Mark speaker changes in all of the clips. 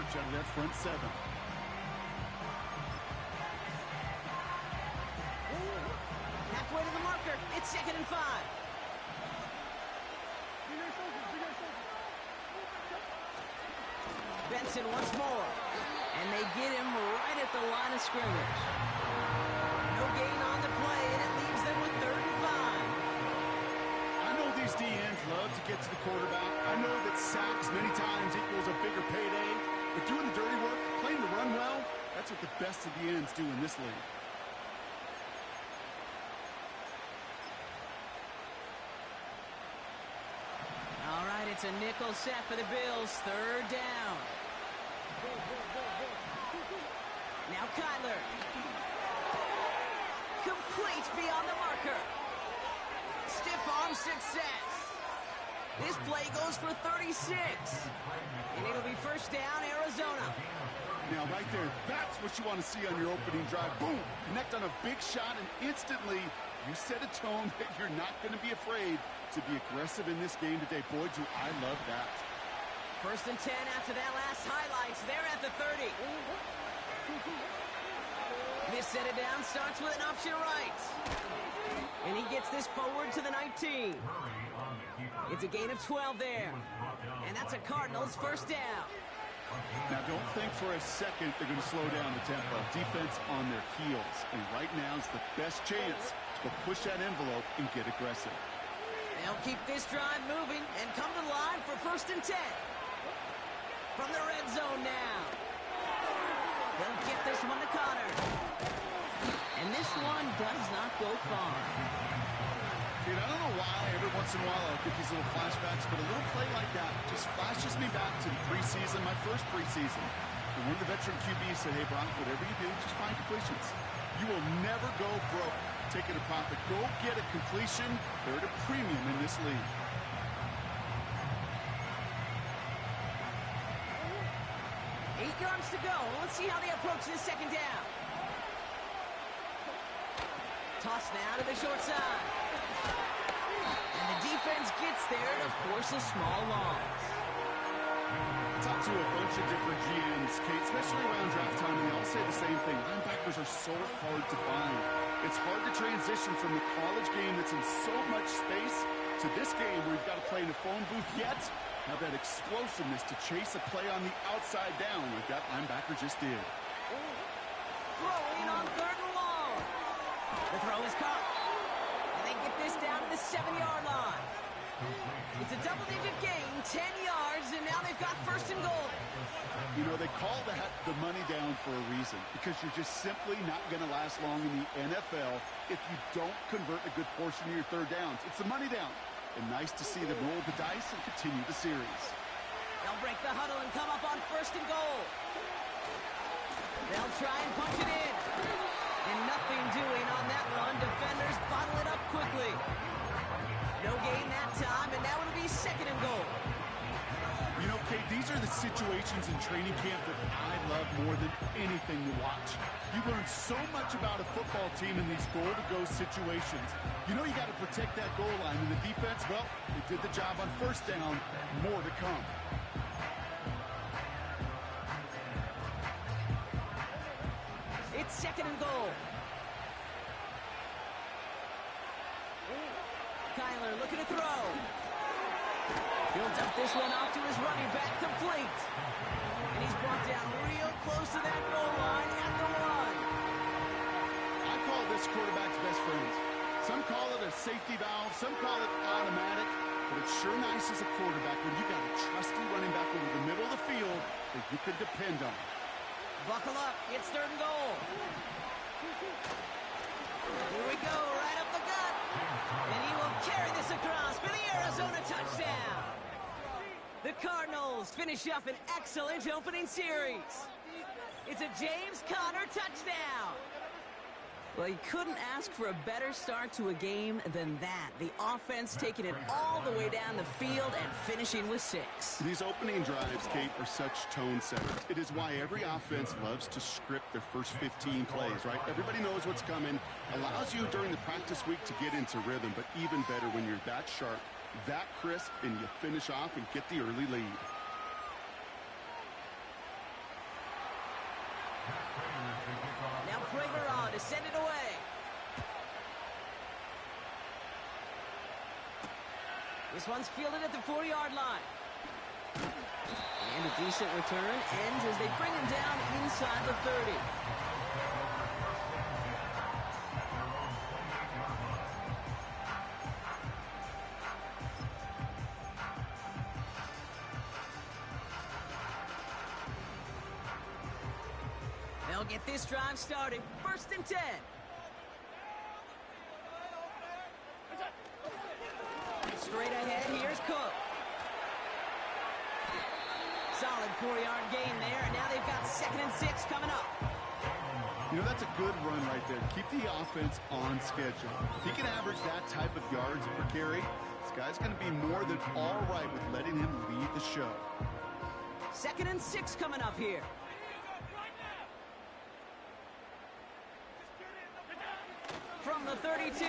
Speaker 1: emerge out of that front seven.
Speaker 2: Halfway to the marker. It's 2nd and 5. Benson once more. And they get him right at the line of scrimmage. No gain on the play, and it leaves them with 3rd and 5.
Speaker 1: I know these DNs love to get to the quarterback. I know that sacks many times equals a bigger payday. But doing the dirty work, playing the run well, that's what the best of the ends do in this league.
Speaker 2: All right, it's a nickel set for the Bills. 3rd down. Now Kyler. Complete beyond the marker. Stiff arm success. This play goes for 36. And it'll be 1st down, Arizona.
Speaker 1: Now, right there, that's what you want to see on your opening drive. Boom! Connect on a big shot, and instantly you set a tone that you're not going to be afraid to be aggressive in this game today. Boy, do I love that.
Speaker 2: 1st and 10 after that last highlights. They're at the 30. This set it down starts with an option right. And he gets this forward to the 19. It's a gain of 12 there. And that's a Cardinals 1st down.
Speaker 1: Now, don't think for a second they're going to slow down the tempo. Defense on their heels. And right now is the best chance to go push that envelope and get aggressive.
Speaker 2: They'll keep this drive moving and come to the line for 1st and 10. From the red zone now. They'll get this one to Connor. And this one does not go far.
Speaker 1: Dude, I don't know why every once in a while I'll get these little flashbacks, but a little play like that just flashes me back to the preseason, my first preseason. And when the veteran QB said, hey, Brock, whatever you do, just find completions. You will never go broke taking a profit. Go get a completion. They're at a premium in this league.
Speaker 2: Eight yards to go. Let's see how they approach this 2nd down. Toss now to the short side. And the defense gets there to force a small loss.
Speaker 1: I talked to a bunch of different GMs, Kate, especially around draft time, and they all say the same thing. Linebackers are so hard to find. It's hard to transition from the college game that's in so much space to this game where you've got to play in a phone booth, yet have that explosiveness to chase a play on the outside down like that linebacker just did.
Speaker 2: Throwing on 3rd and long. The throw is caught. And they get this down to the 7-yard line. It's a double-digit gain, 10 yards, and now they've got 1st and goal.
Speaker 1: You know, they call that the money down for a reason, because you're just simply not going to last long in the NFL if you don't convert a good portion of your 3rd downs. It's the money down. And nice to see them roll the dice and continue the series.
Speaker 2: They'll break the huddle and come up on 1st and goal. They'll try and punch it in. And nothing doing on that run. Defenders bottle it up quickly. No gain that time, and now it'll be 2nd and goal.
Speaker 1: You know, Kate, these are the situations in training camp that I love more than anything to watch. You learn so much about a football team in these goal-to-go situations. You know you got to protect that goal line, and the defense, well, they did the job on 1st down. More to come.
Speaker 2: It's 2nd and goal. Kyler looking to throw. He'll dump this one off to his running back, complete. And he's brought down real close to that goal line at the 1.
Speaker 1: I call this quarterback's best friend. Some call it a safety valve, some call it automatic, but it's sure nice as a quarterback when you got a trusty running back over the middle of the field that you can depend on.
Speaker 2: Buckle up, it's 3rd and goal. Here we go, right up the gut. And he will carry this across for the Arizona touchdown. The Cardinals finish up an excellent opening series. It's a James Conner touchdown. Well, you couldn't ask for a better start to a game than that. The offense taking it all the way down the field and finishing with 6.
Speaker 1: These opening drives, Kate, are such tone setters. It is why every offense loves to script their first 15 plays, right? Everybody knows what's coming. Allows you during the practice week to get into rhythm, but even better when you're that sharp, that crisp, and you finish off and get the early lead.
Speaker 2: to send it away. This one's fielded at the 4-yard line. And a decent return ends as they bring him down inside the 30. They'll get this drive started. 1st and 10. Straight ahead, here's Cook. Solid 4-yard gain there, and now they've got 2nd and 6 coming up.
Speaker 1: You know, that's a good run right there. Keep the offense on schedule. If he can average that type of yards per carry, this guy's going to be more than all right with letting him lead the show.
Speaker 2: 2nd and 6 coming up here. From the 32.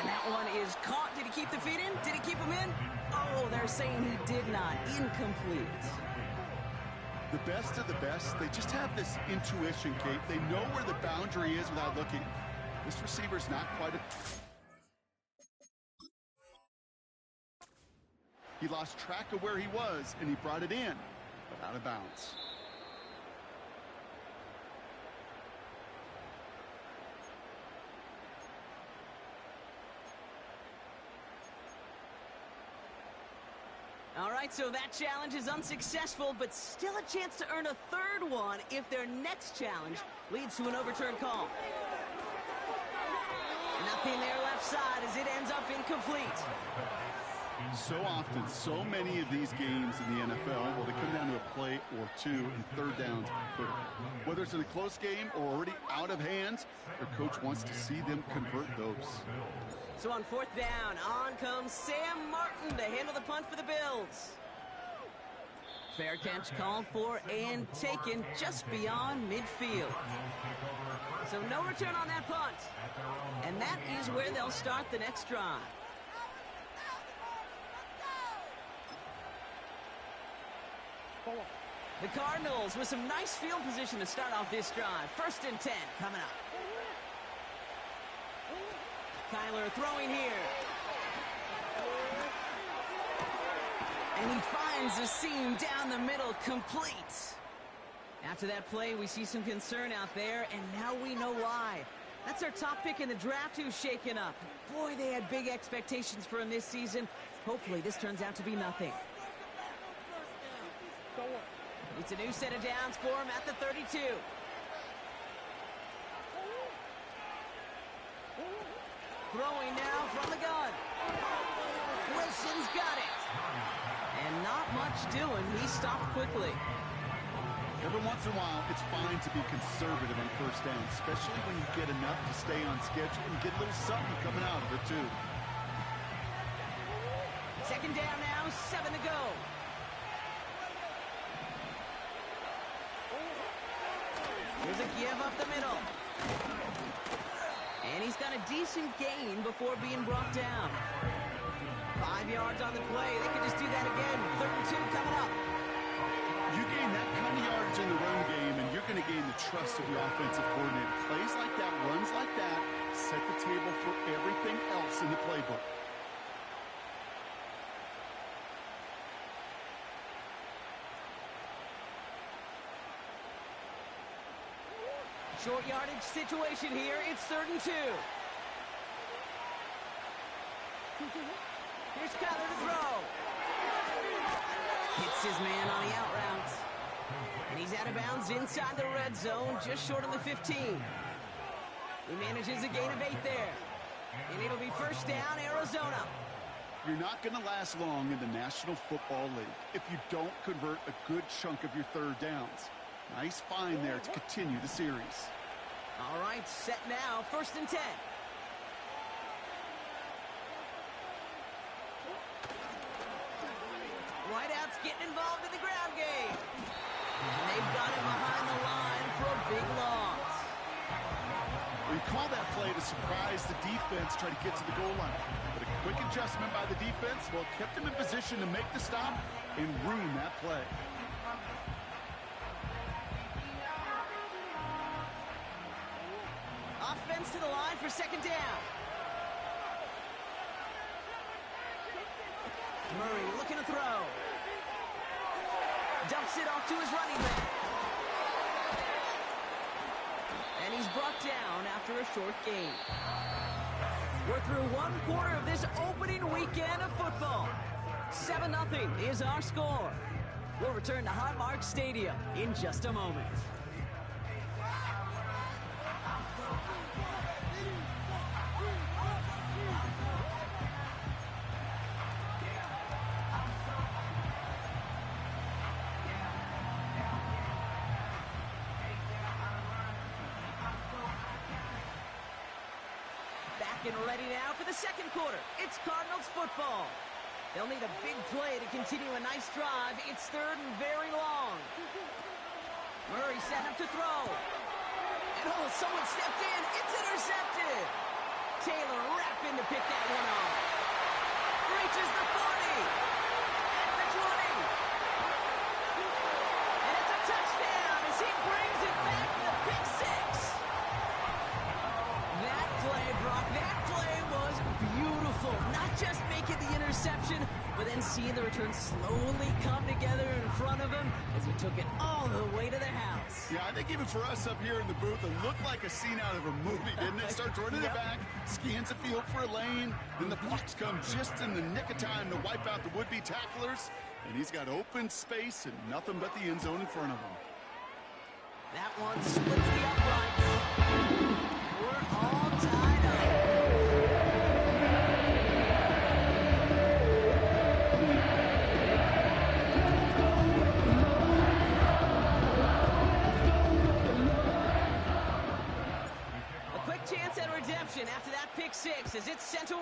Speaker 2: And that one is caught. Did he keep the feet in? Did he keep him in? Oh, they're saying he did not. Incomplete.
Speaker 1: The best of the best, they just have this intuition, Kate. They know where the boundary is without looking. This receiver's not quite a... He lost track of where he was, and he brought it in, but out of bounds.
Speaker 2: All right, so that challenge is unsuccessful, but still a chance to earn a 3rd one if their next challenge leads to an overturned call. Nothing there left side as it ends up incomplete.
Speaker 1: So often, so many of these games in the NFL, well, they come down to a play or two and 3rd downs critical. Whether it's in a close game or already out of hands, their coach wants to see them convert those.
Speaker 2: So on 4th down, on comes Sam Martin to handle the punt for the Bills. Fair catch called for and taken just beyond midfield. So no return on that punt. And that is where they'll start the next drive. The Cardinals with some nice field position to start off this drive. 1st and 10 coming up. Kyler throwing here. And he finds the seam down the middle, complete. After that play, we see some concern out there, and now we know why. That's our top pick in the draft who's shaken up. Boy, they had big expectations for him this season. Hopefully this turns out to be nothing. It's a new set of downs for him at the 32. Throwing now from the gun. Wilson's got it. And not much doing. He stopped quickly.
Speaker 1: Every once in a while, it's fine to be conservative on 1st down, especially when you get enough to stay on schedule and get a little something coming out of it, too.
Speaker 2: 2nd down now, 7 to go. Here's a give up the middle. And he's got a decent gain before being brought down. 5 yards on the play. They could just do that again. 3rd and 2 coming up.
Speaker 1: You gain that kind of yardage in the run game, and you're going to gain the trust of your offensive coordinator. Plays like that, runs like that, set the table for everything else in the playbook.
Speaker 2: Short yardage situation here. It's 3rd and 2. Here's Kyler to throw. Hits his man on the out route. And he's out of bounds inside the red zone, just short of the 15. He manages a gain of 8 there. And it'll be 1st down, Arizona.
Speaker 1: You're not going to last long in the National Football League if you don't convert a good chunk of your 3rd downs. Nice find there to continue the series.
Speaker 2: All right, set now, 1st and 10. Whiteout's getting involved in the ground game. And they've got him behind the line for a big loss.
Speaker 1: We call that play to surprise the defense, try to get to the goal line. But a quick adjustment by the defense, well, kept him in position to make the stop and ruin that play.
Speaker 2: runs to the line for second down. Murray looking to throw. Dumps it off to his running back. And he's brought down after a short gain. We're through one quarter of this opening weekend of football. 7-0 is our score. We'll return to Highmark Stadium in just a moment. And ready now for the second quarter. It's Cardinals football. They'll need a big play to continue a nice drive. It's third and very long. Murray set up to throw. And oh, someone stepped in. It's intercepted. Taylor wrapped in to pick that one off. Reaches the 40. At the 20. And it's a touchdown as he brings it back to the pick six. That play, Brock, that play was beautiful. Not just making the interception, but then seeing the return slowly come together in front of him as he took it all the way to the house.
Speaker 1: Yeah, I think even for us up here in the booth, it looked like a scene out of a movie, didn't it? Starts running it back, scans the field for a lane, then the blocks come just in the nick of time to wipe out the would-be tacklers, and he's got open space and nothing but the end zone in front of him.
Speaker 2: That one splits the uprights. We're all tied up. A quick chance at redemption after that pick six as it's sent away.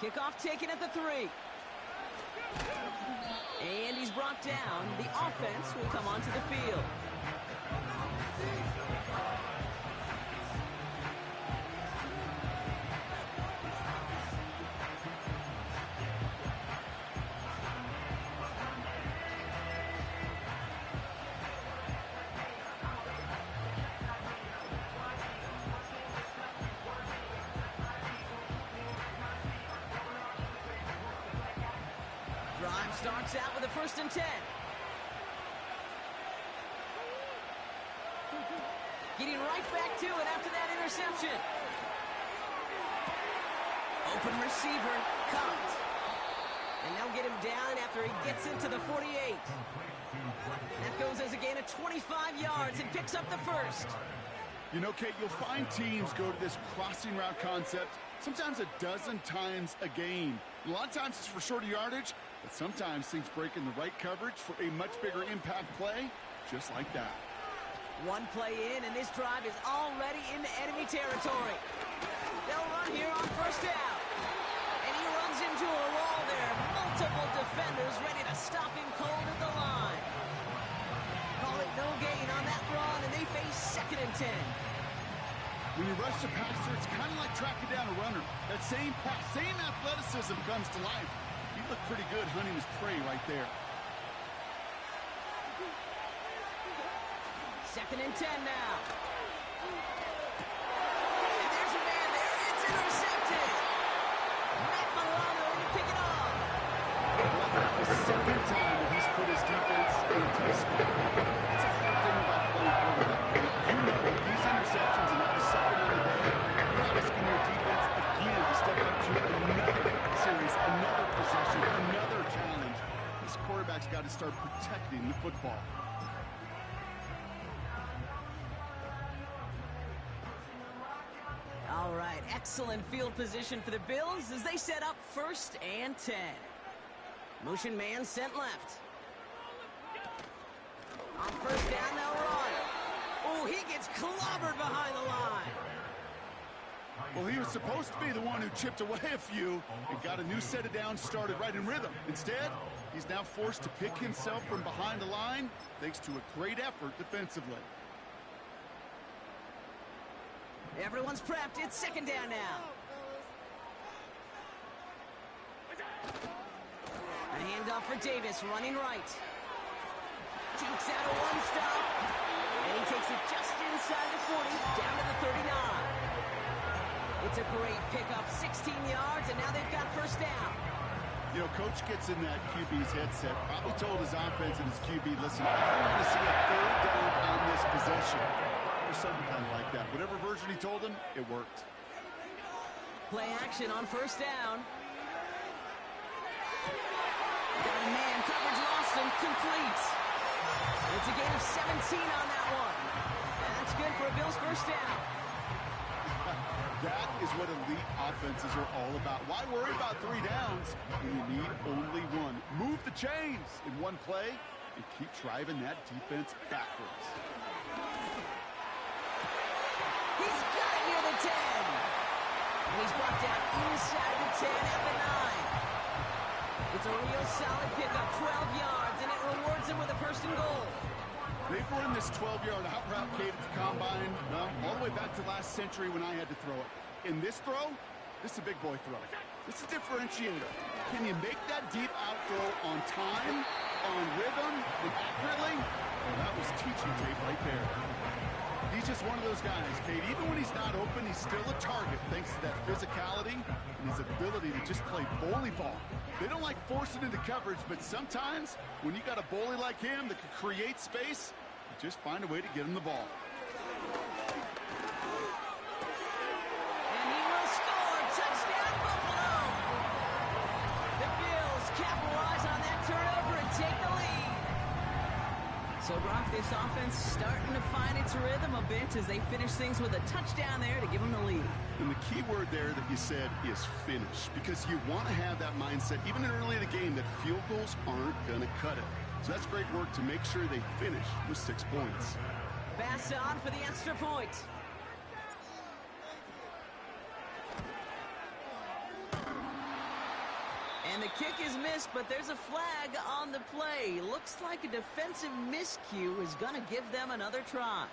Speaker 2: Kickoff taken at the 3. And he's brought down. The offense will come onto the field. Drive starts out with a 1st and 10. Getting right back to it after that interception. Open receiver, caught. And they'll get him down after he gets into the 48. That goes as a gain of 25 yards and picks up the 1st.
Speaker 1: You know, Kate, you'll find teams go to this crossing route concept sometimes a dozen times a game. A lot of times it's for shorter yardage, but sometimes things break in the right coverage for a much bigger impact play, just like that.
Speaker 2: One play in, and this drive is already into enemy territory. They'll run here on 1st down. And he runs into a wall there. Multiple defenders ready to stop him cold at the line. Call it no gain on that run, and they face 2nd and 10.
Speaker 1: When you rush the passer, it's kind of like tracking down a runner. That same pass, same athleticism comes to life. He looked pretty good hunting his prey right there.
Speaker 2: 2nd and 10 now. And there's a man there. It's intercepted. Matt Milano to pick it up.
Speaker 1: Well, that's the second time that he's put his defense into a spot. That's a hard thing about playing quarterback. You know that these interceptions are not a second on the day. You're asking your defense again to step up to another series, another possession, another challenge. This quarterback's got to start protecting the football.
Speaker 2: All right, excellent field position for the Bills as they set up 1st and 10. Motion man sent left. On 1st down, they'll run. Oh, he gets clobbered behind the line.
Speaker 1: Well, he was supposed to be the one who chipped away a few and got a new set of downs started right in rhythm. Instead, he's now forced to pick himself from behind the line thanks to a great effort defensively.
Speaker 2: Everyone's prepped. It's 2nd down now. A handoff for Davis, running right. Jukes out a one-stop. And he takes it just inside the 40, down to the 39. It's a great pickup, 16 yards, and now they've got first down.
Speaker 1: You know, coach gets in that QB's headset, probably told his offense and his QB, listen, I want to see a third down on this possession. Or something kind of like that. Whatever version he told him, it worked.
Speaker 2: Play action on first down. Got a man, coverage lost him, complete. It's a gain of 17 on that one. And that's good for a Bills first down.
Speaker 1: That is what elite offenses are all about. Why worry about 3 downs when you need only one? Move the chains in one play and keep driving that defense backwards.
Speaker 2: He's got it near the 10. And he's brought down inside the 10 at the 9. It's a real solid pickup, 12 yards, and it rewards him with a first and goal.
Speaker 1: They've run this 12-yard out route, Kate, at the combine, well, all the way back to last century when I had to throw it. In this throw, this is a big boy throw. This is a differentiator. Can you make that deep out throw on time, on rhythm, and accurately? Well, that was teaching tape right there. He's just one of those guys, Kate. Even when he's not open, he's still a target thanks to that physicality and his ability to just play bully ball. They don't like forcing into coverage, but sometimes when you got a bully like him that can create space, you just find a way to get him the ball.
Speaker 2: And he will score. Touchdown, Buffalo. The Bills capitalize on that turnover and take the lead. So, Brock, this offense starting to find its rhythm a bit as they finish things with a touchdown there to give them the lead.
Speaker 1: And the key word there that you said is finish, because you want to have that mindset, even early in the game, that field goals aren't going to cut it. So that's great work to make sure they finish with 6 points.
Speaker 2: Pass on for the extra point. And the kick is missed, but there's a flag on the play. Looks like a defensive miscue is going to give them another try.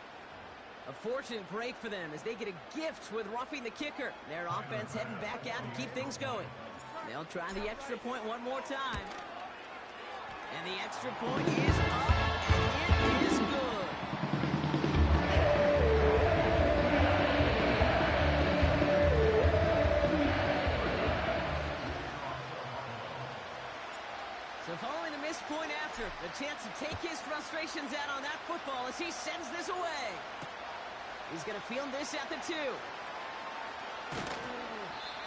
Speaker 2: A fortunate break for them as they get a gift with roughing the kicker. Their offense heading back out to keep things going. They'll try the extra point one more time. And the extra point is up, and it is good. So following the missed point after, the chance to take his frustrations out on that football as he sends this away. He's going to field this at the 2.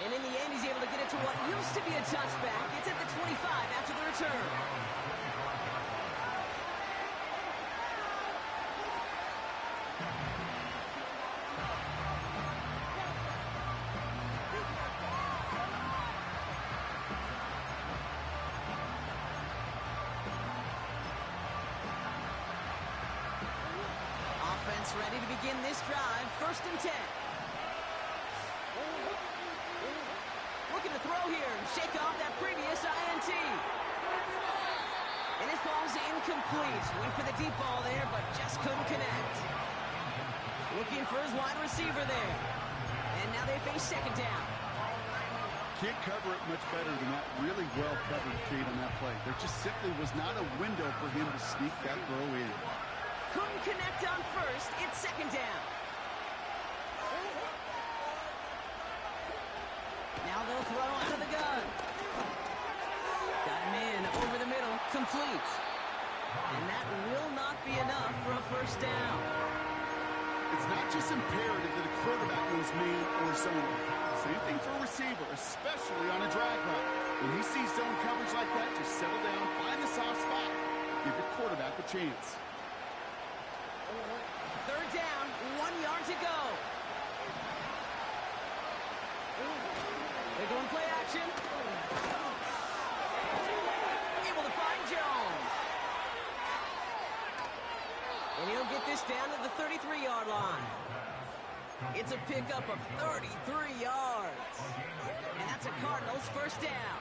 Speaker 2: And in the end, he's able to get it to what used to be a touchback. It's at the 25 after the return. Ready to begin this drive, 1st and 10. Looking to throw here and shake off that previous INT. And it falls incomplete. Went for the deep ball there, but just couldn't connect. Looking for his wide receiver there. And now they face 2nd down.
Speaker 1: Can't cover it much better than that. Really well covered, Kate, on that play. There just simply was not a window for him to sneak that throw in.
Speaker 2: Couldn't connect on 1st. It's 2nd down. Now they'll throw out of the gun. Got him in over the middle. Complete. And that will not be enough for a 1st down.
Speaker 1: It's not just imperative that a quarterback knows man or zone. Same thing for a receiver, especially on a drag route. When he sees zone coverage like that, just settle down, find the soft spot, give your quarterback a chance.
Speaker 2: 3rd down, 1 yard to go. They're going play action. Able to find Jones. And he'll get this down to the 33-yard line. It's a pickup of 33 yards. And that's a Cardinals 1st down.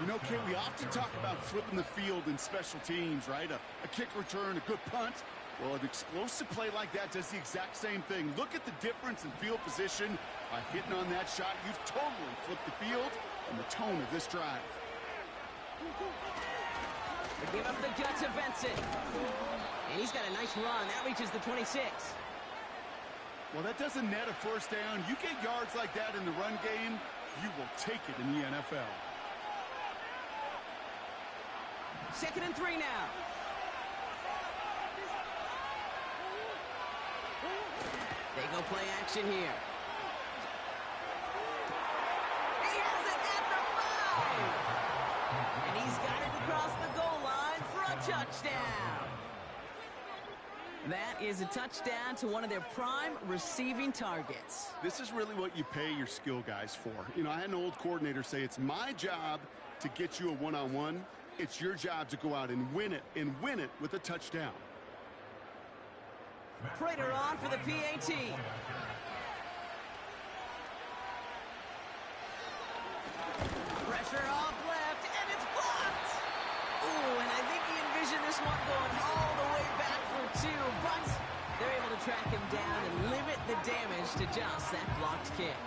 Speaker 1: You know, Kate, we often talk about flipping the field in special teams, right? A kick return, a good punt. Well, an explosive play like that does the exact same thing. Look at the difference in field position. By hitting on that shot, you've totally flipped the field and the tone of this drive.
Speaker 2: The Give up the gut to Benson. And he's got a nice run. That reaches the 26.
Speaker 1: Well, that doesn't net a first down. You get yards like that in the run game, you will take it in the NFL.
Speaker 2: 2nd and 3 now. They go play action here. He has it at the 5. And he's got it across the goal line for a touchdown. That is a touchdown to one of their prime receiving targets.
Speaker 1: This is really what you pay your skill guys for. You know, I had an old coordinator say it's my job to get you a one-on-one. It's your job to go out and win it with a touchdown.
Speaker 2: Prater on for the PAT. Pressure off left, and it's blocked. Ooh, and I think he envisioned this one going all the way back for 2, but they're able to track him down and limit the damage to just that blocked kick.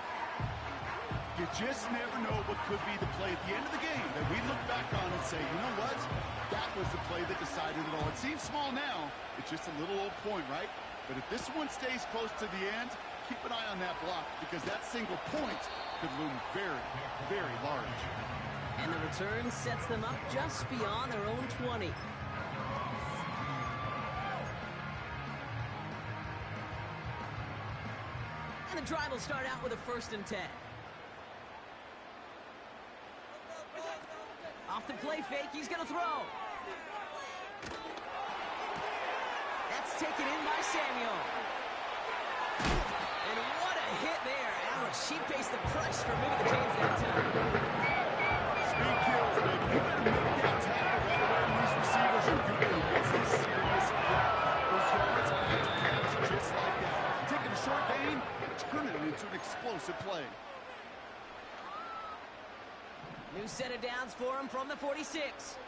Speaker 1: You just never know what could be the play at the end of the game that we look back on and say, you know what? That was the play that decided it all. It seems small now. It's just a little old point, right? But if this one stays close to the end, keep an eye on that block because that single point could loom very, very large.
Speaker 2: And the return sets them up just beyond their own 20. And the drive will start out with a 1st and 10. Off the play fake, he's going to throw. That's taken in by Samuel. And what a hit there. Ouch, she faced the price for moving the chains that time.
Speaker 1: Speed kills, baby. You better make that tackle right away on these receivers or you're going to get some serious hit. Those yards are to catch just like that. Taking a short gain and turning it into an explosive play.
Speaker 2: New set of downs for him from the 46.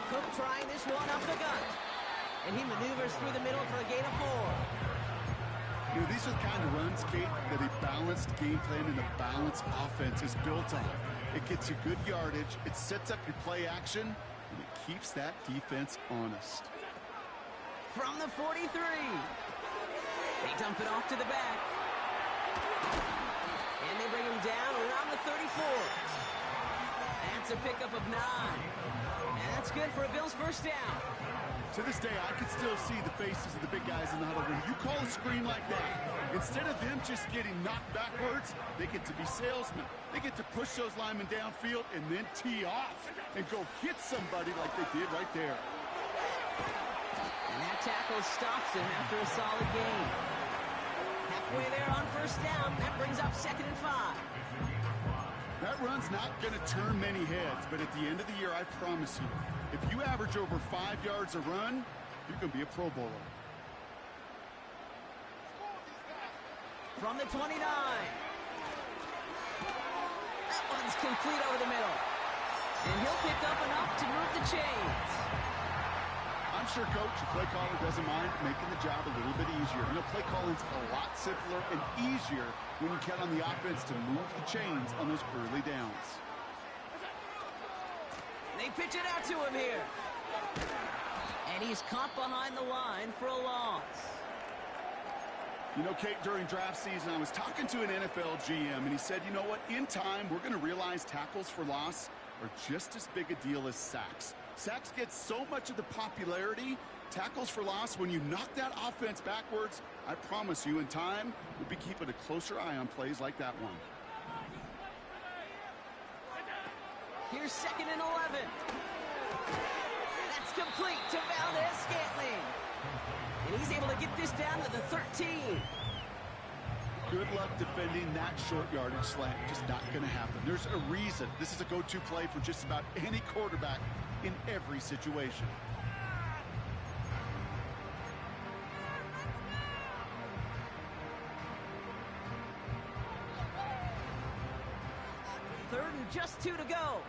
Speaker 2: Cook trying this one up the gut. And he maneuvers through the middle for a gain of 4.
Speaker 1: You know, these are the kind of runs, Kate, that a balanced game plan and a balanced offense is built on. It gets you good yardage, it sets up your play action, and it keeps that defense honest.
Speaker 2: From the 43. They dump it off to the back. And they bring him down around the 34. That's a pickup of 9. And that's good for a Bills first down.
Speaker 1: To this day, I can still see the faces of the big guys in the huddle. When you call a screen like that, instead of them just getting knocked backwards, they get to be salesmen. They get to push those linemen downfield and then tee off and go hit somebody like they did right there.
Speaker 2: And that tackle stops him after a solid gain. Halfway there on first down. That brings up 2nd and 5.
Speaker 1: That run's not going to turn many heads, but at the end of the year, I promise you, if you average over 5 yards a run, you're going to be a Pro Bowler.
Speaker 2: From the 29. That one's complete over the middle. And he'll pick up enough to move the chains.
Speaker 1: I'm sure Coach, the play caller, doesn't mind making the job a little bit easier. You know, play calling's a lot simpler and easier when you count on the offense to move the chains on those early downs.
Speaker 2: They pitch it out to him here. And he's caught behind the line for a loss.
Speaker 1: You know, Kate, during draft season, I was talking to an NFL GM, and he said, you know what, in time, we're going to realize tackles for loss are just as big a deal as sacks. Sacks get so much of the popularity. Tackles for loss, when you knock that offense backwards, I promise you, in time, we'll be keeping a closer eye on plays like that one.
Speaker 2: Here's 2nd and 11. That's complete to Valdez-Scantling. And he's able to get this down to the 13.
Speaker 1: Good luck defending that short yardage slant. Just not going to happen. There's a reason. This is a go-to play for just about any quarterback in every situation.
Speaker 2: Third and just 2 to go.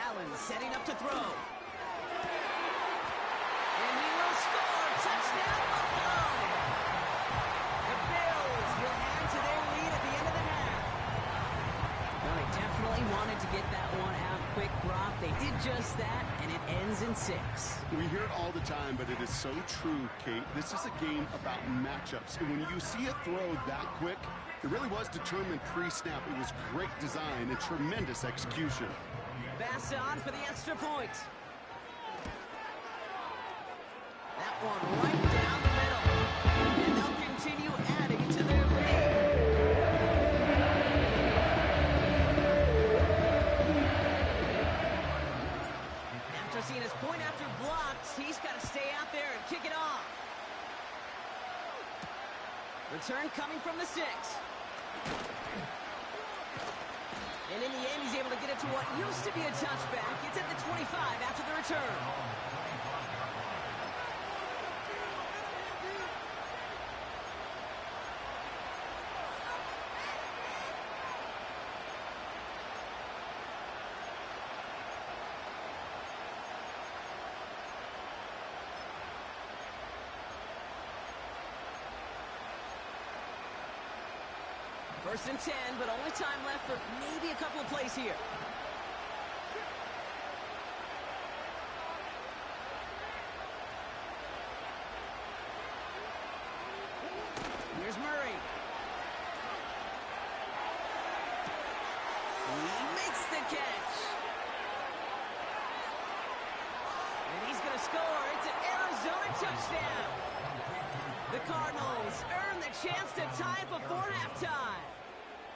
Speaker 2: Allen setting up to throw. And he will score. Touchdown, Buffalo. The
Speaker 1: hear it all the time, but it is so true, Kate. This is a game about matchups. And when you see a throw that quick, it really was determined pre-snap. It was great design and tremendous execution.
Speaker 2: Pass on for the extra point. That one right down the middle. And they'll continue adding to their lead. After seeing his point after blocked, he's got to stay out there and kick it off. Return coming from the 6. And in the end, he's able to get it to what used to be a touchback. It's at the 25 after the return. First and 10, but only time left for maybe a couple of plays here. Here's Murray. He makes the catch. And he's going to score. It's an Arizona touchdown. The Cardinals earn the chance to tie it before halftime.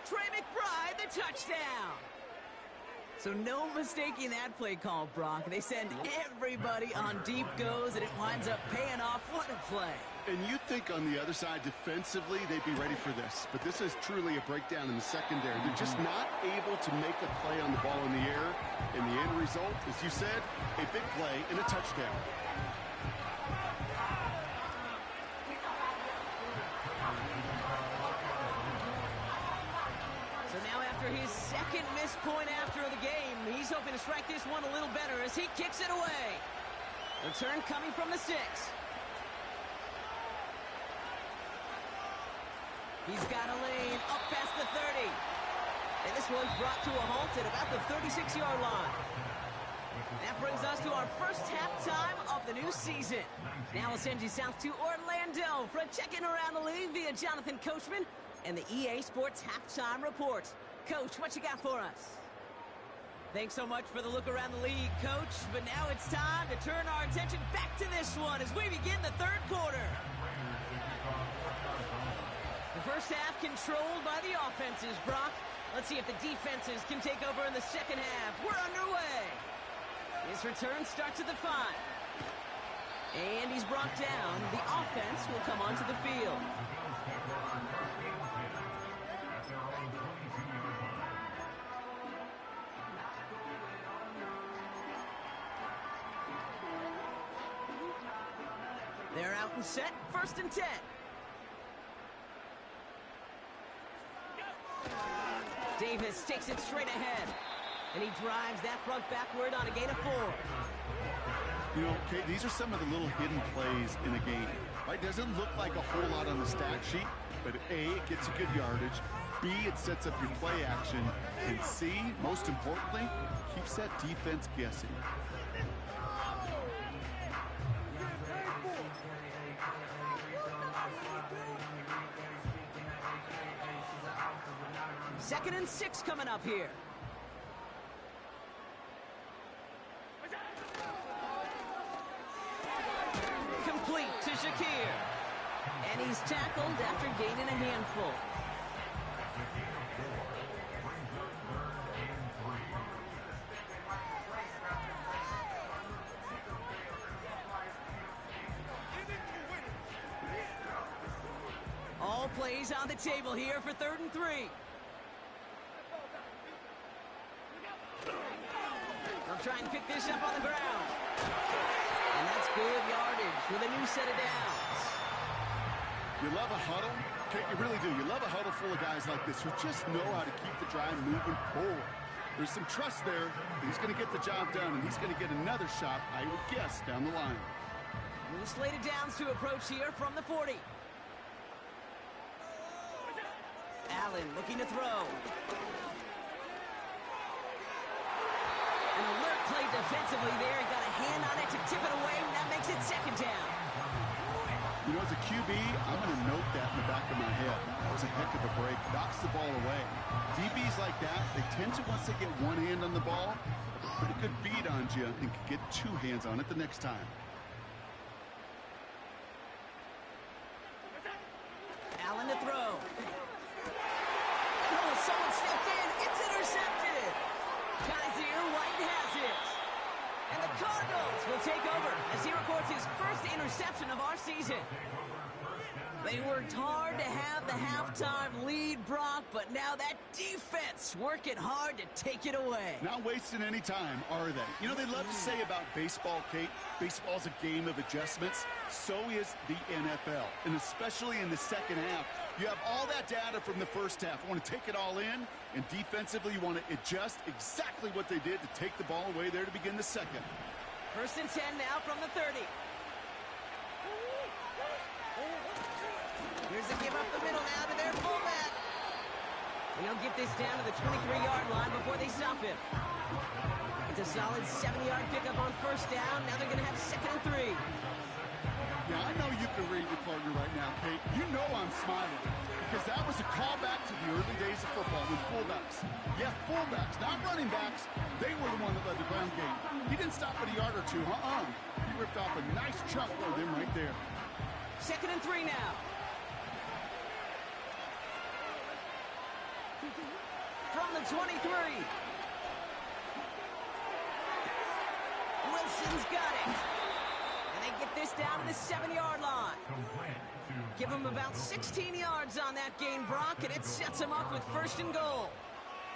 Speaker 2: Trey McBride, the touchdown. So no mistaking that play call, Brock. They send everybody on deep goes, and it winds up paying off. What a play.
Speaker 1: And you'd think on the other side, defensively, they'd be ready for this. But this is truly a breakdown in the secondary. They're just not able to make a play on the ball in the air. And the end result, as you said, a big play and a touchdown.
Speaker 2: So now after his second missed point after the game, he's hoping to strike this one a little better as he kicks it away. Return coming from the 6. He's got a lane up past the 30. And this one's brought to a halt at about the 36-yard line. That brings us to our first halftime of the new season. Now we'll send you south to Orlando for a check-in around the league via Jonathan Coachman and the EA Sports Halftime Report. Coach, what you got for us? Thanks so much for the look around the league, Coach. But now it's time to turn our attention back to this one as we begin the third quarter. The first half controlled by the offenses, Brock. Let's see if the defenses can take over in the second half. We're underway. His return starts at the 5. And he's brought down. The offense will come onto the field. They're out and set. First and 10. Davis takes it straight ahead. And he drives that front backward on a gain of 4.
Speaker 1: You know, Kate, these are some of the little hidden plays in a game. Right? Doesn't look like a whole lot on the stat sheet, but A, it gets you good yardage. B, it sets up your play action. And C, most importantly, keeps that defense guessing.
Speaker 2: Second and 6 coming up here. Complete to Shakir. And he's tackled after gaining a handful. All plays on the table here for 3rd and 3. They'll try and pick this up on the ground. And that's good yardage with a new set of downs.
Speaker 1: You love a huddle? Okay, you really do. You love a huddle full of guys like this who just know how to keep the drive moving forward. There's some trust there. He's going to get the job done, and he's going to get another shot, I would guess, down the line.
Speaker 2: New slated downs to approach here from the 40. Allen looking to throw. An alert play defensively there. Got a hand on it to tip it away, and that makes it second down.
Speaker 1: You know, as a QB, I'm going to note that in the back of my head. That was a heck of a break. Knocks the ball away. DBs like that, they tend to, once they get one hand on the ball, have a pretty good beat on you and can get two hands on it the next time.
Speaker 2: Allen to throw. Oh, someone stepped in. It's intercepted. Kaiser White has it. And the Cardinals will take over as he records his first interception of our season. They worked hard to have the halftime lead, Brock, but now that defense working hard to take it away.
Speaker 1: Not wasting any time, are they? You know, they love to say about baseball, Kate, baseball's a game of adjustments. So is the NFL, and especially in the second half. You have all that data from the first half. You want to take it all in, and defensively you want to adjust exactly what they did to take the ball away there to begin the second.
Speaker 2: 1st and 10 now from the 30. Here's a give up the middle now to their fullback. And he'll get this down to the 23-yard line before they stop him. It's a solid 70-yard pickup on 1st down. Now they're going to have 2nd and 3.
Speaker 1: Yeah, I know you can read your partner right now, Kate. You know I'm smiling because that was a callback to the early days of football with fullbacks. Yeah, fullbacks, not running backs. They were the one that led the ground game. He didn't stop at a yard or two. He ripped off a nice chunk for them right there.
Speaker 2: 2nd and 3 now. From the 23. Wilson's got it. And they get this down to the 7-yard line. Give him about 16 yards on that gain, Brock, and it sets him up with 1st and goal.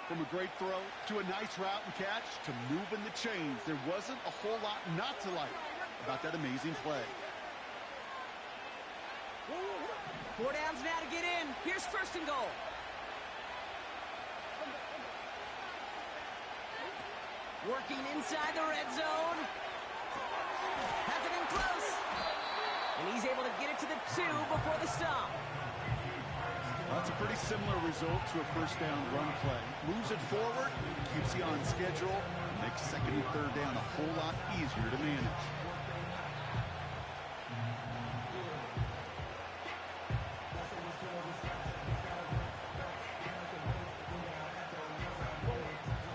Speaker 1: From a great throw to a nice route and catch to moving the chains, there wasn't a whole lot not to like about that amazing play.
Speaker 2: 4 downs now to get in. Here's 1st and goal. Working inside the red zone. Has it in close. And he's able to get it to the 2 before the stop.
Speaker 1: Well, that's a pretty similar result to a 1st down run play. Moves it forward, keeps you on schedule, makes 2nd and 3rd down a whole lot easier to manage.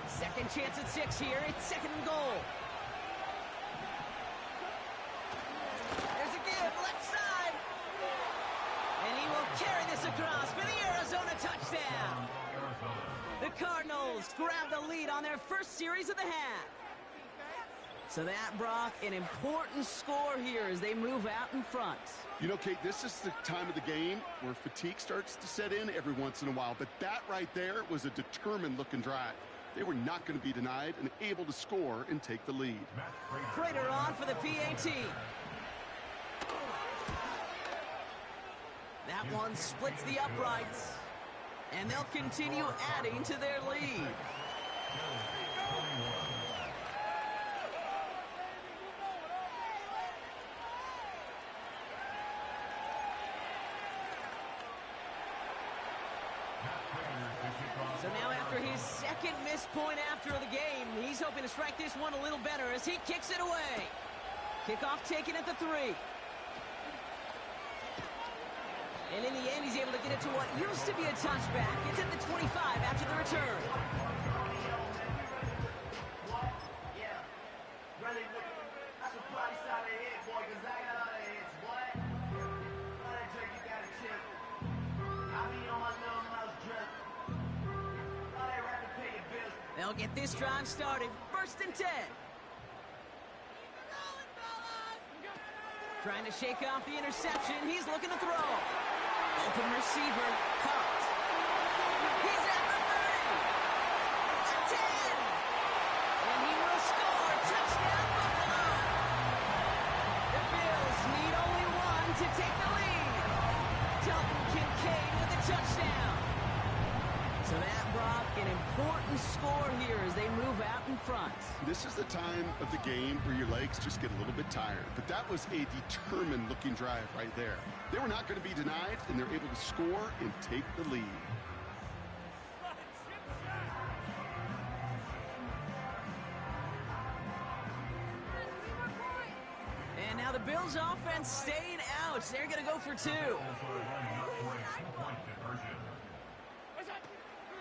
Speaker 2: Second chance at 6 here. It's 2nd and goal. There's a give, left side. And he will carry this across for the Arizona touchdown. The Cardinals grab the lead on their first series of the half. So that, Brock, an important score here as they move out in front.
Speaker 1: You know, Kate, this is the time of the game where fatigue starts to set in every once in a while. But that right there was a determined-looking drive. They were not going to be denied and able to score and take the lead.
Speaker 2: Prater on for the PAT. That one splits the uprights. And they'll continue adding to their lead. So now after his 2nd missed point after the game, he's hoping to strike this one a little better as he kicks it away. Kickoff taken at the 3. And in the end, he's able to get it to what used to be a touchback. It's at the 25 after the return. They'll get this drive started. 1st and 10. Trying to shake off the interception. He's looking to throw. Open receiver. Caught. He's at the 30. At 10. And he will score. Touchdown, Buffalo. The Bills need only one to take the lead. Dalton Kincaid with a touchdown. So that, Brock, an important score here as they move out in front.
Speaker 1: This is the time of the game where your legs just get a little bit tired. But that was a determined-looking drive right there. They were not going to be denied, and they're able to score and take the lead.
Speaker 2: Bills offense staying out. They're going to go for 2.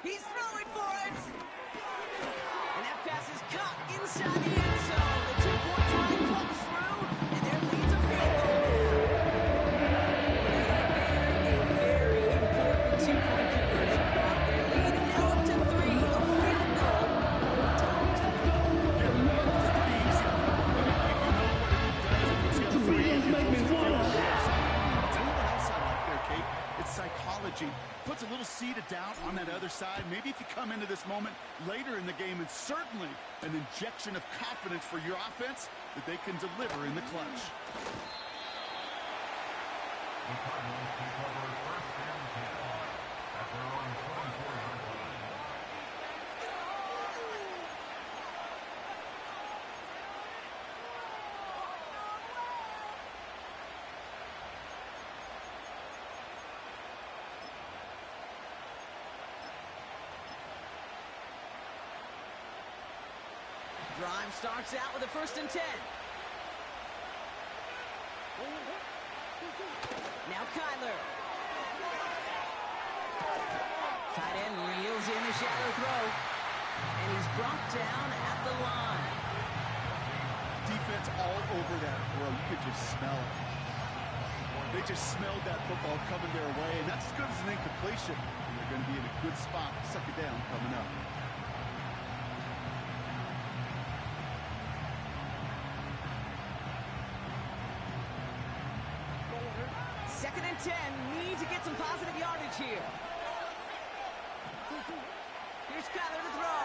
Speaker 2: He's throwing for it. And that pass is caught inside the end zone. The 2-point try comes through, and their lead's a field goal now. A very important 2-point conversion. Their lead now up to 3. A field goal. Time is
Speaker 1: Yeah, the math is pretty easy. You know what it does. It puts you at 3. It makes me want to. I'll tell you what else I like there, Kate. It's psychology. Puts a little seed of doubt on that other side. Maybe if you come into this moment later in the game, and certainly an injection of confidence for your offense that they can deliver in the clutch.
Speaker 3: The Cardinals take over 1st and 10 at their own 24-yard line.
Speaker 2: Drive starts out with a 1st and 10. Now Kyler. Tight end reels in the shadow throw. And he's brought down at the line.
Speaker 1: Defense all over that throw. You could just smell it. They just smelled that football coming their way, and that's as good as an incompletion. And they're going to be in a good spot to suck it down coming up.
Speaker 2: 2nd and 10, need to get some positive yardage here. Here's Kyler to throw.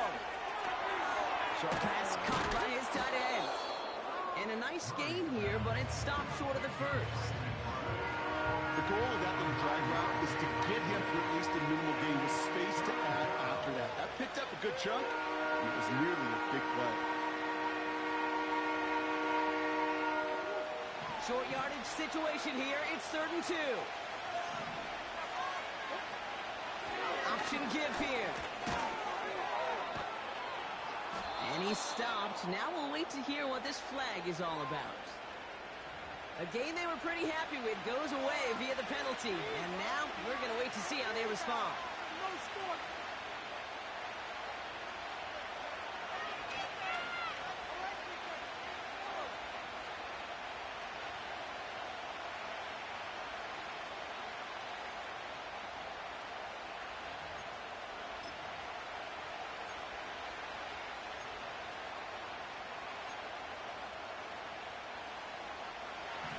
Speaker 2: Short pass caught by his tight end. And a nice gain here, but it stopped short of the 1st.
Speaker 1: The goal of that little drag route is to get him for at least a minimal gain with space to add after that. That picked up a good chunk. It was nearly a big play.
Speaker 2: Short yardage situation here. It's 3rd and 2. Option give here. And he's stopped. Now we'll wait to hear what this flag is all about. A game they were pretty happy with goes away via the penalty. And now we're going to wait to see how they respond.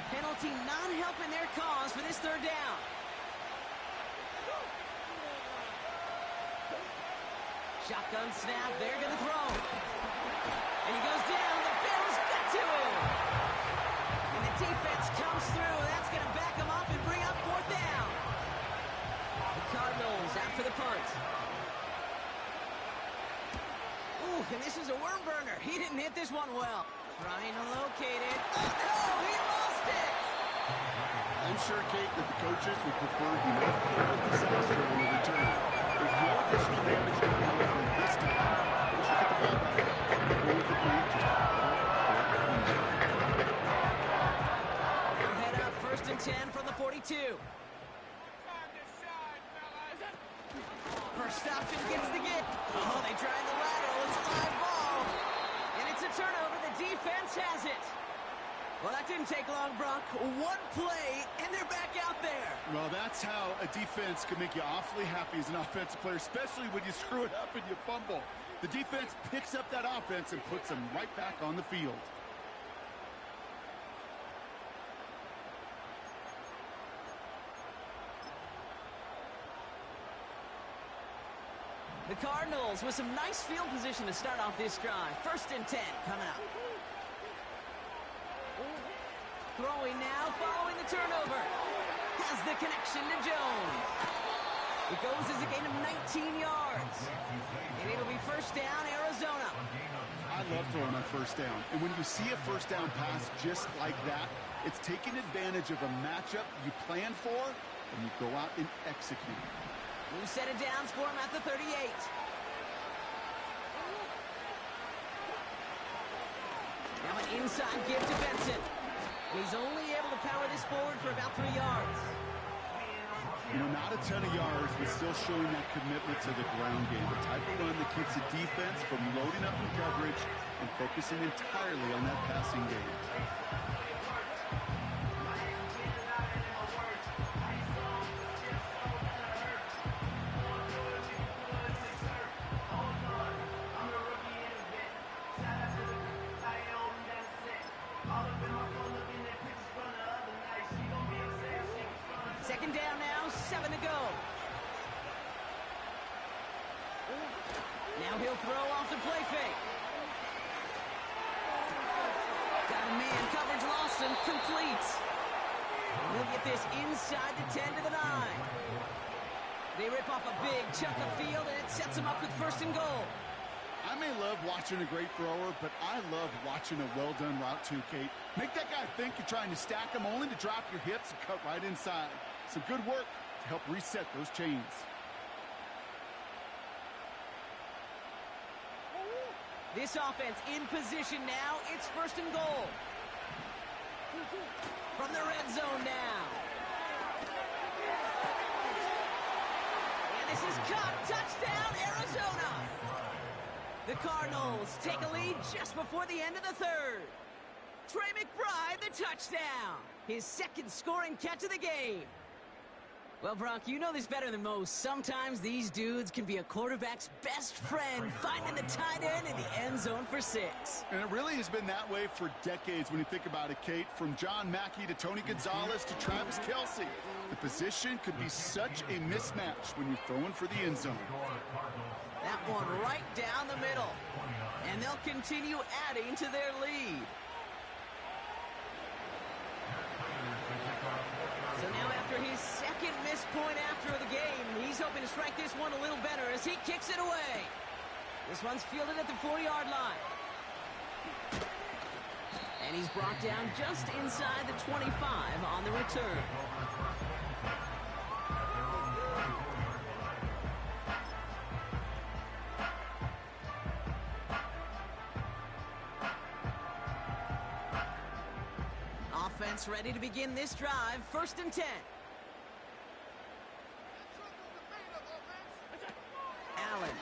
Speaker 2: Penalty not helping their cause for this 3rd down. Shotgun snap, they're going to throw. And he goes down, the Bills get to him. And the defense comes through, that's going to back him up and bring up 4th down. The Cardinals after the punt. Ooh, and this is a worm burner. He didn't hit this one well. Trying to locate it. Oh, no, he lost it.
Speaker 1: I'm sure, Kate, that the coaches would prefer he not feel a disaster on the return. There's no additional damage to the ball this time. They should get the ball back. Go with the lead, just
Speaker 2: They'll head up 1st and 10 from the 42. First option gets the get. Oh, they tried the lateral. It's a live ball. And it's a turnover. The defense has it. Well, that didn't take long, Brock. One play, and they're back out there.
Speaker 1: Well, that's how a defense can make you awfully happy as an offensive player, especially when you screw it up and you fumble. The defense picks up that offense and puts them right back on the field.
Speaker 2: The Cardinals with some nice field position to start off this drive. 1st and 10 coming up. Throwing now, following the turnover. Has the connection to Jones. It goes as a gain of 19 yards. And it'll be 1st down, Arizona.
Speaker 1: I love throwing on 1st down. And when you see a 1st down pass just like that, it's taking advantage of a matchup you plan for, and you go out and execute.
Speaker 2: New set of downs for him at the 38. Now an inside give to Benson. He's only able to power this forward for about 3 yards.
Speaker 1: You know, not a ton of yards, but still showing that commitment to the ground game. The type of run that keeps the defense from loading up in coverage and focusing entirely on that passing game.
Speaker 2: Second down now, 7 to go. Now he'll throw off the play fake. Got a man, coverage lost and complete. He'll get this inside the 10 to the 9. They rip off a big chunk of field and it sets them up with first and goal.
Speaker 1: I may love watching a great thrower, but I love watching a well-done route too, Kate. Make that guy think you're trying to stack him only to drop your hips and cut right inside. Some good work to help reset those chains.
Speaker 2: This offense in position now. It's first and goal. From the red zone now. And this is caught. Touchdown, Arizona. The Cardinals take a lead just before the end of the third. Trey McBride, the touchdown. His second scoring catch of the game. Well, Brock, you know this better than most. Sometimes these dudes can be a quarterback's best friend, finding the tight end in the end zone for 6.
Speaker 1: And it really has been that way for decades when you think about it, Kate. From John Mackey to Tony Gonzalez to Travis Kelce. The position could be such a mismatch when you're throwing for the end zone.
Speaker 2: That one right down the middle. And they'll continue adding to their lead. So now after his second missed point after the game, he's hoping to strike this one a little better as he kicks it away. This one's fielded at the 4-yard line. And he's brought down just inside the 25 on the return. Offense ready to begin this drive. First and 10. Allen.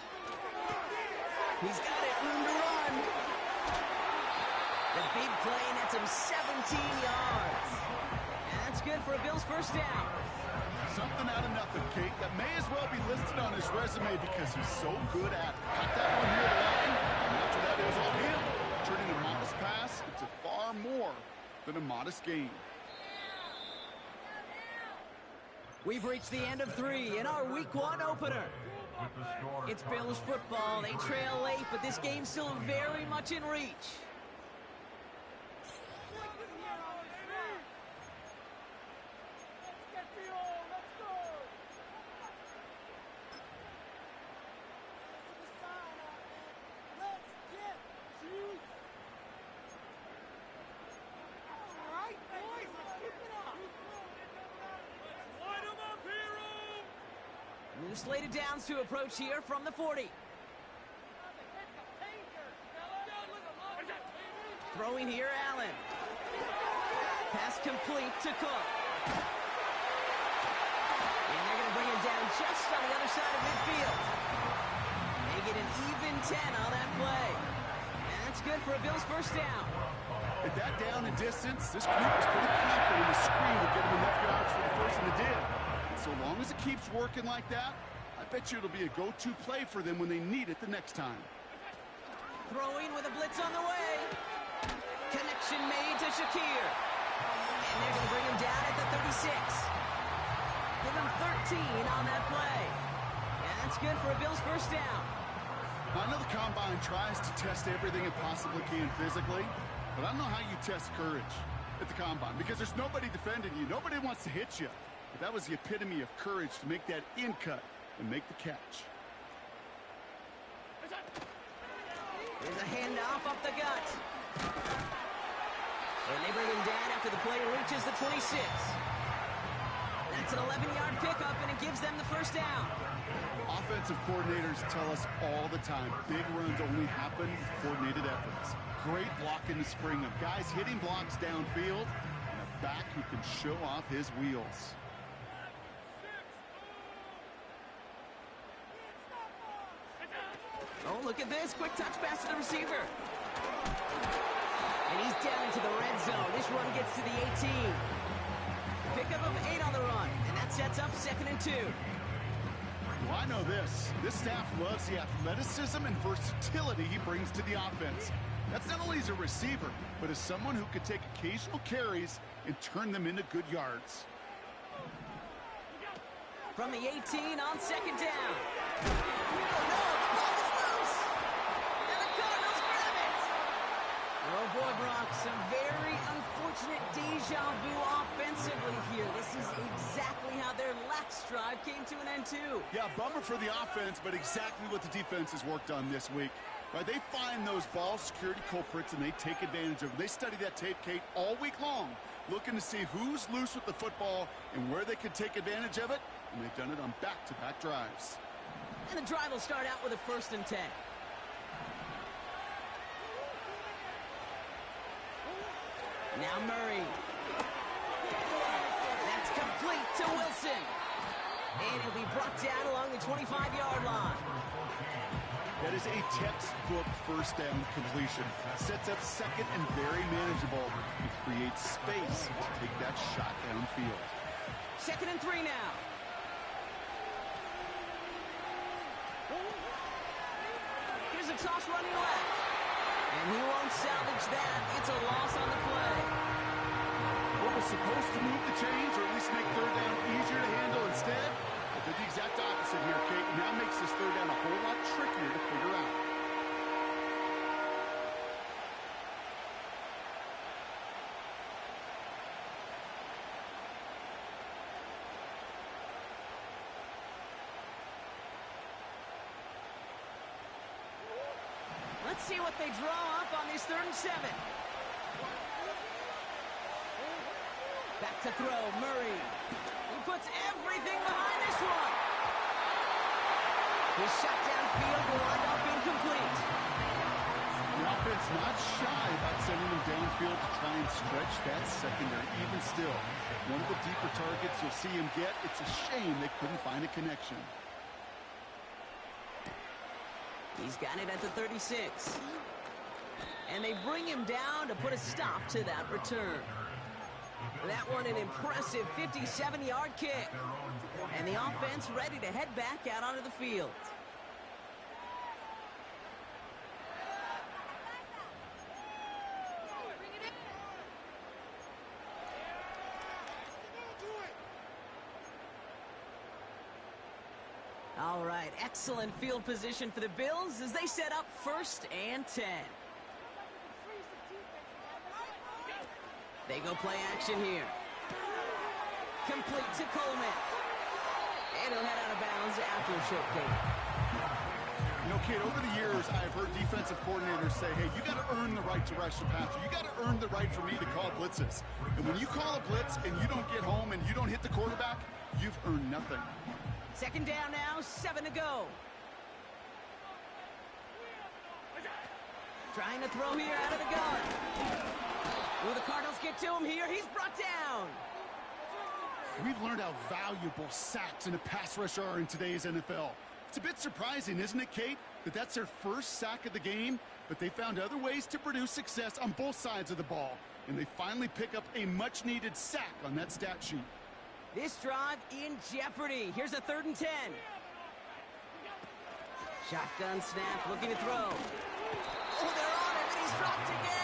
Speaker 2: He's got it. Room to run. The big play nets him 17 yards. And that's good for a Bills first down.
Speaker 1: Something out of nothing, Kate. That may as well be listed on his resume because he's so good at it. Got that one near the line, and after that it was all him. Turning a modest pass into far more than a modest gain.
Speaker 2: We've reached the end of 3 in our Week 1 opener. It's Bills football. They trail late, but this game's still very much in reach. New slated downs to approach here from the 40. Throwing here, Allen. Pass complete to Cook. And they're going to bring him down just on the other side of midfield. They get an even 10 on that play. And that's good for a Bills first down.
Speaker 1: At that down and distance, this group was pretty confident the screen would get him enough yards for the first one it did. So long as it keeps working like that, I bet you it'll be a go-to play for them when they need it the next time.
Speaker 2: Throwing with a blitz on the way. Connection made to Shakir. And they're going to bring him down at the 36. Give him 13 on that play. And that's good for a Bills first down.
Speaker 1: I know the Combine tries to test everything it possibly can physically, but I don't know how you test courage at the Combine because there's nobody defending you. Nobody wants to hit you. But that was the epitome of courage to make that in cut and make the catch.
Speaker 2: There's a handoff up the gut. And they bring him down after the play reaches the 26. That's an 11-yard pickup, and it gives them the first down.
Speaker 1: Offensive coordinators tell us all the time, big runs only happen with coordinated efforts. Great blocking to spring them. Guys hitting blocks downfield, back who can show off his wheels.
Speaker 2: Oh, look at this. Quick touch pass to the receiver. And he's down into the red zone. This run gets to the 18. Pickup of 8 on the run. And that sets up 2nd and 2.
Speaker 1: Well, I know this. This staff loves the athleticism and versatility he brings to the offense. That's not only as a receiver, but as someone who could take occasional carries and turn them into good yards.
Speaker 2: From the 18 on 2nd down. Oh, no, the ball is loose. And the Cardinals grab it. Oh, boy, Brock, some very unfortunate deja vu offensively here. This is exactly how their last drive came to an end, too.
Speaker 1: Yeah, bummer for the offense, but exactly what the defense has worked on this week. Right, they find those ball security culprits and they take advantage of it. They study that tape, Kate, all week long, looking to see who's loose with the football and where they can take advantage of it, and they've done it on back-to-back drives.
Speaker 2: And the drive will start out with a 1st and 10. Now Murray. That's complete to Wilson. And he'll be brought down along the 25-yard line.
Speaker 1: That is a textbook 1st down completion. Sets up 2nd and very manageable. It creates space to take that shot downfield.
Speaker 2: 2nd and 3 now. Here's a toss running left. And he won't salvage that. It's a loss on the play.
Speaker 1: What was supposed to move the chains, or at least make 3rd down easier to handle instead? But the exact opposite here, Kate. Now makes this 3rd down a whole lot trickier to figure out.
Speaker 2: Let's see what they draw up on this 3rd and 7. Back to throw, Murray. He puts everything behind this one. His shot downfield will wind up incomplete.
Speaker 1: The offense not shy about sending them downfield to try and stretch that secondary. Even still, one of the deeper targets you'll see him get. It's a shame they couldn't find a connection.
Speaker 2: He's got it at the 36. And they bring him down to put a stop to that return. That one an impressive 57-yard kick. And the offense ready to head back out onto the field. All right, excellent field position for the Bills as they set up 1st and 10. They go play action here. Complete to Coleman. And he'll head out of bounds after a short gain.
Speaker 1: You know, Kate, over the years, I've heard defensive coordinators say, hey, you got to earn the right to rush the passer. You got to earn the right for me to call blitzes. And when you call a blitz and you don't get home and you don't hit the quarterback, you've earned nothing.
Speaker 2: 2nd down now, 7 to go. Trying to throw here out of the gun. Will the Cardinals get to him here? He's brought down.
Speaker 1: We've learned how valuable sacks in a pass rush are in today's NFL. It's a bit surprising, isn't it, Kate, that that's their 1st sack of the game, but they found other ways to produce success on both sides of the ball, and they finally pick up a much-needed sack on that stat sheet.
Speaker 2: This drive in jeopardy. Here's a 3rd and 10. Shotgun snap, looking to throw. Oh, they're on him, and he's dropped again.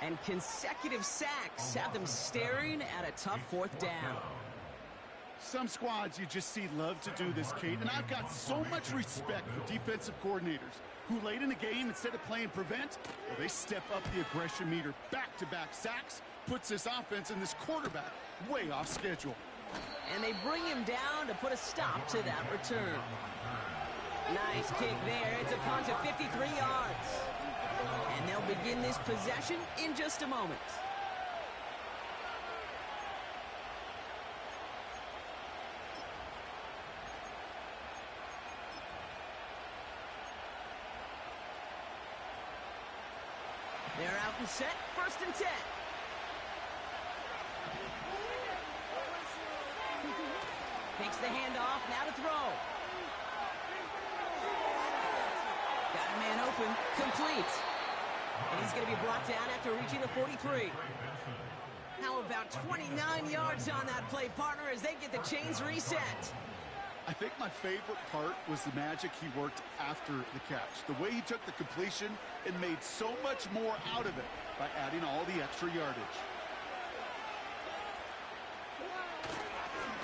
Speaker 2: And consecutive sacks have them staring at a tough 4th down.
Speaker 1: Some squads you just see love to do this, Kate, and I've got so much respect for defensive coordinators who late in the game, instead of playing prevent, well, they step up the aggression meter. Back-to-back sacks puts this offense and this quarterback way off schedule.
Speaker 2: And they bring him down to put a stop to that return. Nice kick there. It's a punt of 53 yards. And they'll begin this possession in just a moment. They're out and set, 1st and 10. Takes the handoff, now to throw. Got a man open, complete. And he's going to be brought down after reaching the 43. How about 29 yards on that play, partner, as they get the chains reset?
Speaker 1: I think my favorite part was the magic he worked after the catch. The way he took the completion and made so much more out of it by adding all the extra yardage.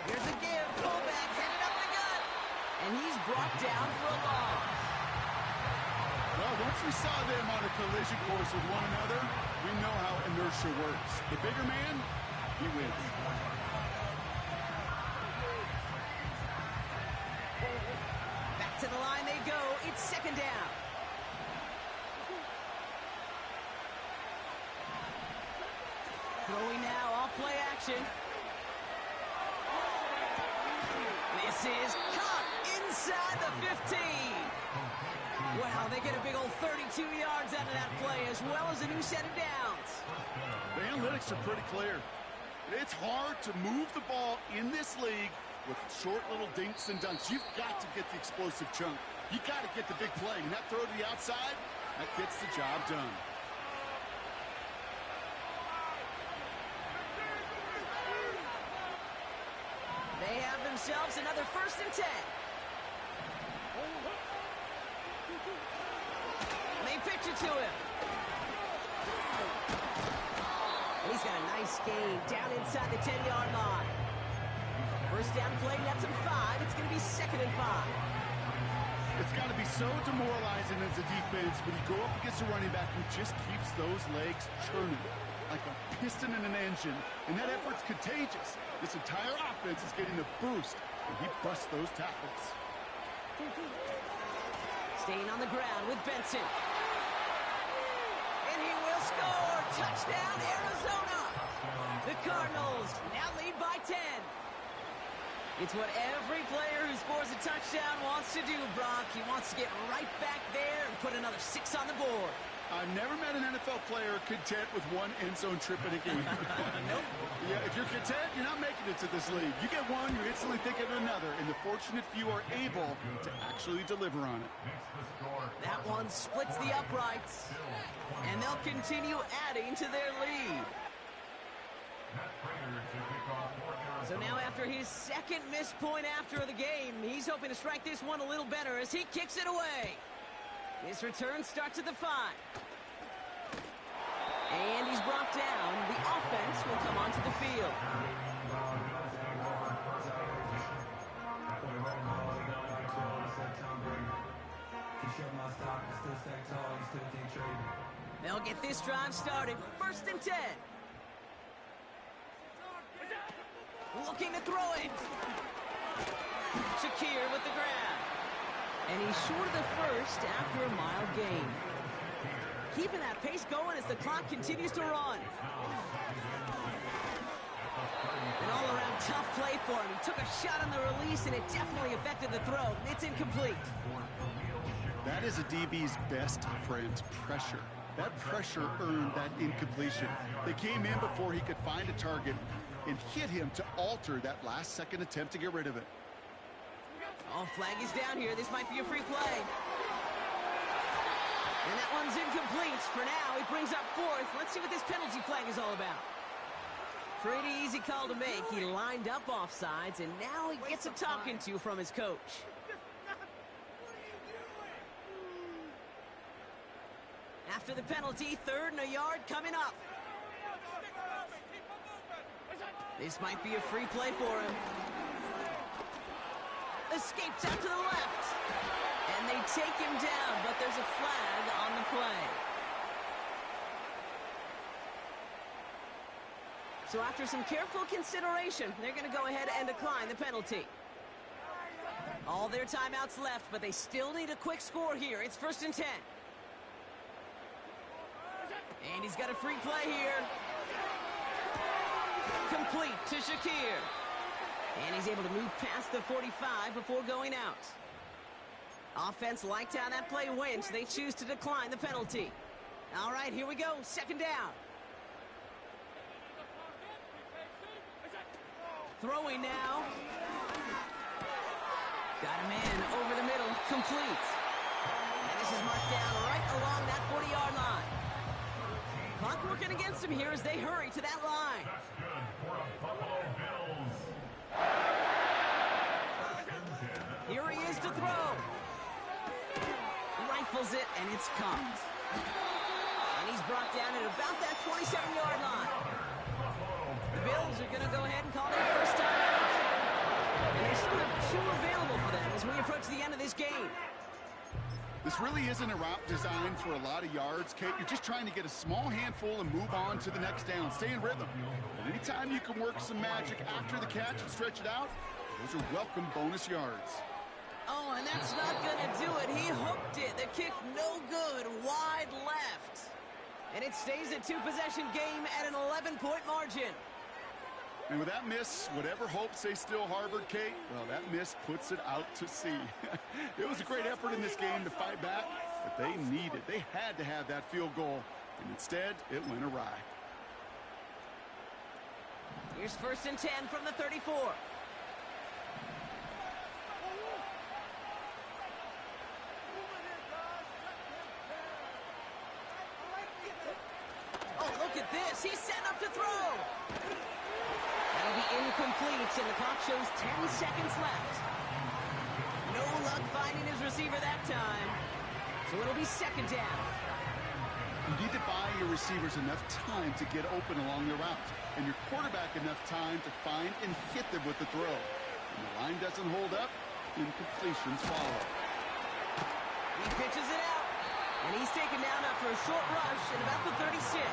Speaker 2: Here's a give, fullback headed up the gut. And he's brought down for a loss.
Speaker 1: Well, once we saw them on a collision course with one another, we know how inertia works. The bigger man, he wins.
Speaker 2: Back to the line they go. It's second down. Throwing now, off play action. This is caught inside the 15. Wow, they get a big old 32 yards out of that play, as well as a new set of downs.
Speaker 1: The analytics are pretty clear. It's hard to move the ball in this league with short little dinks and dunks. You've got to get the explosive chunk. You got to get the big play. And that throw to the outside, that gets the job done.
Speaker 2: They have themselves another 1st and 10. They pitch it to him. And he's got a nice gain down inside the 10-yard line. First down play, nets him 5. It's going to be 2nd and 5.
Speaker 1: It's got to be so demoralizing as a defense when you go up against a running back who just keeps those legs churning like a piston in an engine, and that effort's contagious. This entire offense is getting a boost, and he busts those tackles.
Speaker 2: Staying on the ground with Benson. And he will score! Touchdown, Arizona! The Cardinals now lead by 10. It's what every player who scores a touchdown wants to do, Brock. He wants to get right back there and put another 6 on the board.
Speaker 1: I've never met an NFL player content with one end zone trip in a game.
Speaker 2: Nope.
Speaker 1: Yeah, if you're content, you're not making it to this league. You get one, you instantly think of another, and the fortunate few are able to actually deliver on it.
Speaker 2: That one splits the uprights, and they'll continue adding to their lead. So now after his 2nd missed point after the game, he's hoping to strike this one a little better as he kicks it away. This return starts at the 5. And he's brought down. The offense will come onto the field. They'll get this drive started. 1st and 10. Looking to throw it. Shakir with the grab. And he's short of the 1st after a mild gain. Keeping that pace going as the clock continues to run. An all-around tough play for him. He took a shot on the release, and it definitely affected the throw. It's incomplete.
Speaker 1: That is a DB's best friend, pressure. That pressure earned that incompletion. They came in before he could find a target and hit him to alter that last-second attempt to get rid of it.
Speaker 2: Oh, flag is down here. This might be a free play. And that one's incomplete. For now, he brings up 4th. Let's see what this penalty flag is all about. Pretty easy call to make. He lined up offsides, and now he gets a talking to from his coach. After the penalty, 3rd and a yard coming up. This might be a free play for him. Escapes out to the left. And they take him down, but there's a flag on the play. So after some careful consideration, they're going to go ahead and decline the penalty. All their timeouts left, but they still need a quick score here. It's 1st and 10. And he's got a free play here. Complete to Shakir. And he's able to move past the 45 before going out. Offense liked how that play went, so they choose to decline the penalty. All right, here we go. 2nd down. Throwing now. Got him in, over the middle, complete. And this is marked down right along that 40-yard line. Clock working against him here as they hurry to that line.
Speaker 3: That's good for the Buffalo Bills.
Speaker 2: Here he is to throw. Rifles it, and it's caught. And he's brought down at about that 27-yard line. The Bills are going to go ahead and call it a first time out. And they still have 2 available for them as we approach the end of this game.
Speaker 1: This really isn't a route designed for a lot of yards, Kate. You're just trying to get a small handful and move on to the next down. Stay in rhythm. And anytime you can work some magic after the catch and stretch it out, those are welcome bonus yards.
Speaker 2: Oh, and that's not going to do it. He hooked it. The kick no good. Wide left. And it stays a 2-possession game at an 11-point margin.
Speaker 1: And with that miss, whatever hopes they still harbored, Kate, well, that miss puts it out to sea. It was a great effort in this game to fight back, but they had to have that field goal. And instead, it went awry.
Speaker 2: Here's 1st and 10 from the 34. Oh, look at this. He's set up to throw. That'll be incomplete, and the clock shows 10 seconds left. No luck finding his receiver that time. So it'll be 2nd down.
Speaker 1: You need to buy your receivers enough time to get open along the route, and your quarterback enough time to find and hit them with the throw. When the line doesn't hold up, incompletions follow.
Speaker 2: He pitches it out, and he's taken down after a short rush at about the 36.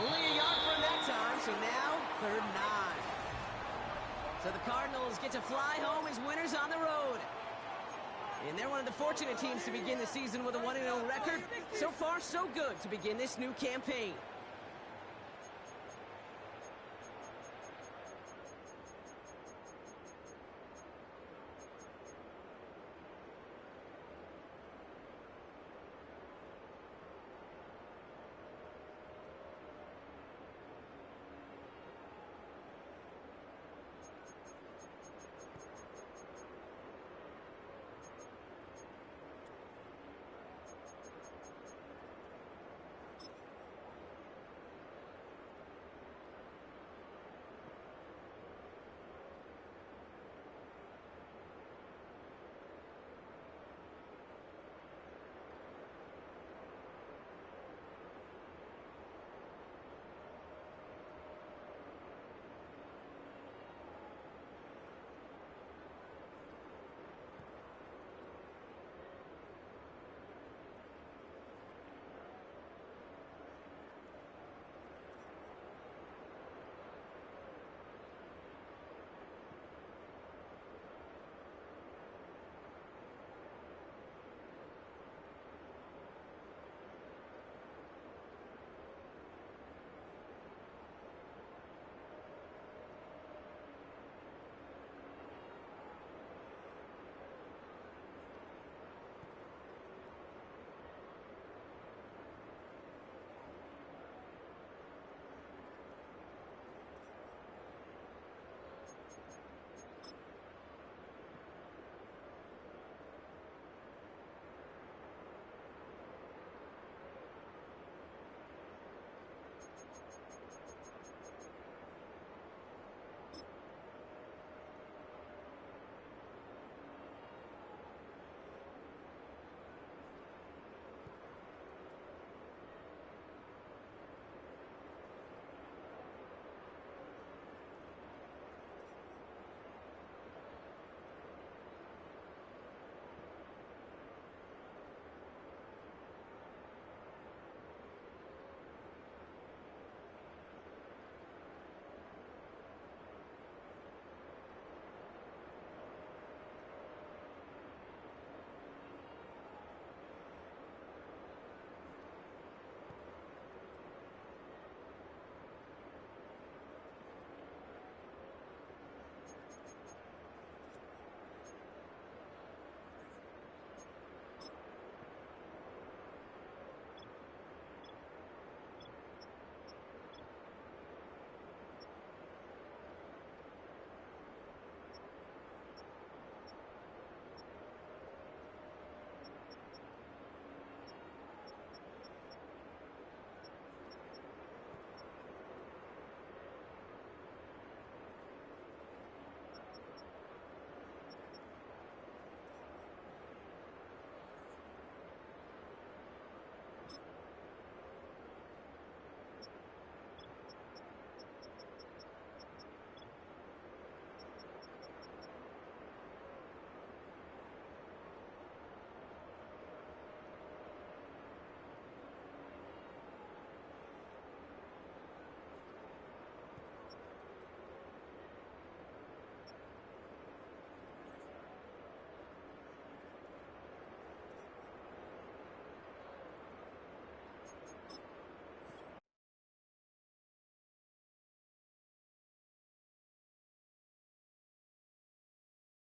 Speaker 2: Only a yard for him that time, so now 3rd and 9. So the Cardinals get to fly home as winners on the road. And they're one of the fortunate teams to begin the season with a 1-0 record. So far, so good to begin this new campaign.